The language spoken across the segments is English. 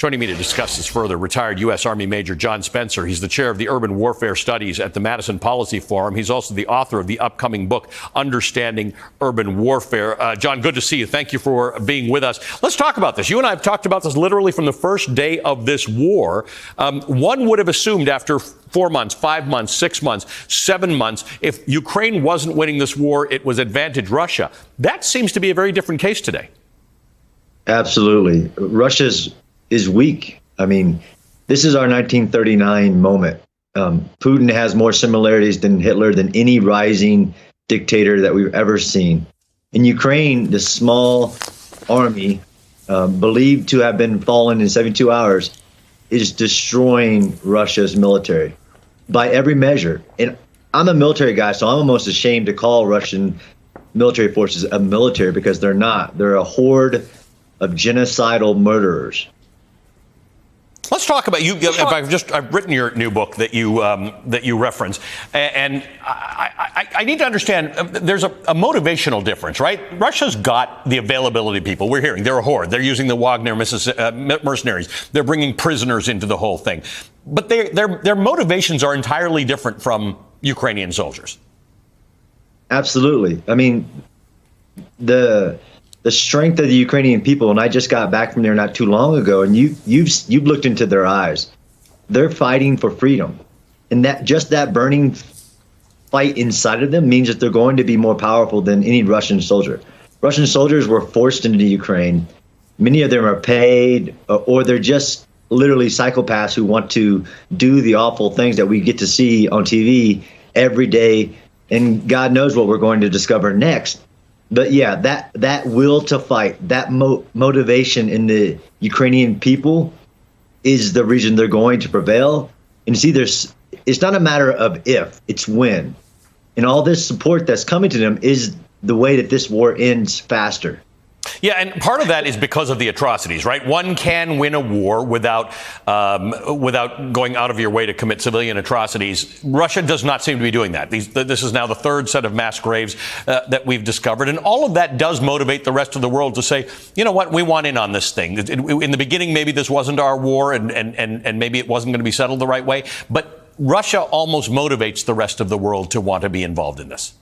Joining me to discuss this further, retired U.S. Army Major John Spencer. He's the chair of the Urban Warfare Studies at the Madison Policy Forum. He's also the author of the upcoming book, Understanding Urban Warfare. John, good to see you. Thank you for being with us. Let's talk about this. You and I have talked about this literally from the first day of this war. One would have assumed after 4 months, 5 months, 6 months, 7 months, if Ukraine wasn't winning this war, it was advantage Russia. That seems to be a very different case today. Absolutely. Russia is weak. I mean, this is our 1939 moment. Putin has more similarities than Hitler, than any rising dictator that we've ever seen. In Ukraine, the small army, believed to have been fallen in 72 hours, is destroying Russia's military by every measure. And I'm a military guy, so I'm almost ashamed to call Russian military forces a military, because they're not. They're a horde of genocidal murderers. Let's talk about you. I've written your new book that you reference, and I need to understand. There's a motivational difference, right? Russia's got the availability of people. We're hearing they're a horde. They're using the Wagner mercenaries. They're bringing prisoners into the whole thing, but their motivations are entirely different from Ukrainian soldiers. Absolutely. I mean, the strength of the Ukrainian people, and I just got back from there not too long ago, and you've looked into their eyes. They're fighting for freedom, and that burning fight inside of them means that they're going to be more powerful than any Russian soldier. Russian soldiers were forced into Ukraine. Many of them are paid, or they're just literally psychopaths who want to do the awful things that we get to see on TV every day, and God knows what we're going to discover next. But yeah, that will to fight, that motivation in the Ukrainian people is the reason they're going to prevail. And see, it's not a matter of if, it's when. And all this support that's coming to them is the way that this war ends faster. Yeah, and part of that is because of the atrocities, right? One can win a war without going out of your way to commit civilian atrocities. Russia does not seem to be doing that. This is now the third set of mass graves that we've discovered, and all of that does motivate the rest of the world to say, you know what, we want in on this thing. In the beginning, maybe this wasn't our war, and maybe it wasn't going to be settled the right way, but Russia almost motivates the rest of the world to want to be involved in this.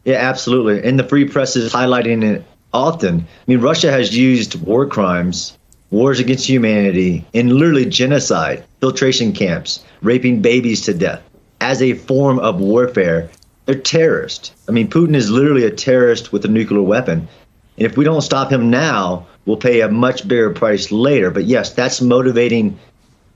Yeah, absolutely, and the free press is highlighting it often. I mean, Russia has used war crimes, wars against humanity, and literally genocide, filtration camps, raping babies to death as a form of warfare. They're terrorists. I mean, Putin is literally a terrorist with a nuclear weapon. And if we don't stop him now, we'll pay a much bigger price later. But yes, that's motivating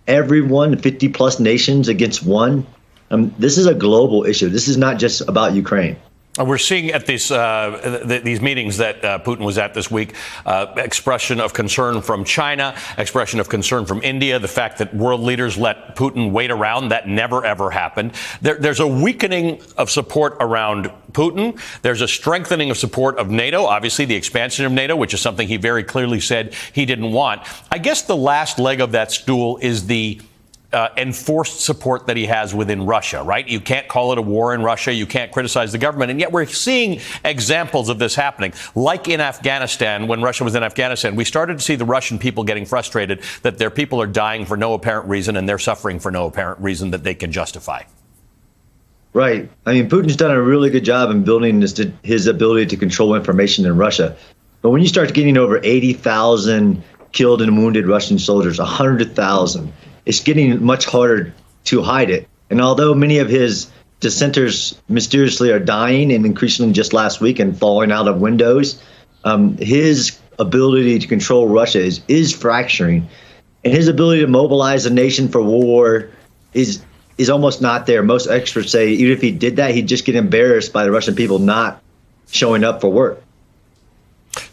everyone, 50 plus nations against one. This is a global issue. This is not just about Ukraine. We're seeing at these meetings that Putin was at this week, expression of concern from China, expression of concern from India, the fact that world leaders let Putin wait around. That never, ever happened. There's a weakening of support around Putin. There's a strengthening of support of NATO, obviously the expansion of NATO, which is something he very clearly said he didn't want. I guess the last leg of that stool is the enforced support that he has within Russia, right? You can't call it a war in Russia. You can't criticize the government. And yet we're seeing examples of this happening. Like in Afghanistan, when Russia was in Afghanistan, we started to see the Russian people getting frustrated that their people are dying for no apparent reason and they're suffering for no apparent reason that they can justify. Right. I mean, Putin's done a really good job in building his ability to control information in Russia. But when you start getting over 80,000 killed and wounded Russian soldiers, 100,000, it's getting much harder to hide it. And although many of his dissenters mysteriously are dying, and increasingly just last week and falling out of windows, his ability to control Russia is fracturing. And his ability to mobilize a nation for war is almost not there. Most experts say even if he did that, he'd just get embarrassed by the Russian people not showing up for work.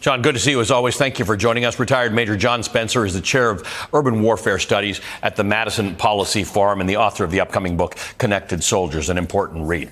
John, good to see you as always. Thank you for joining us. Retired Major John Spencer is the chair of Urban Warfare Studies at the Madison Policy Forum and the author of the upcoming book, Connected Soldiers, an important read.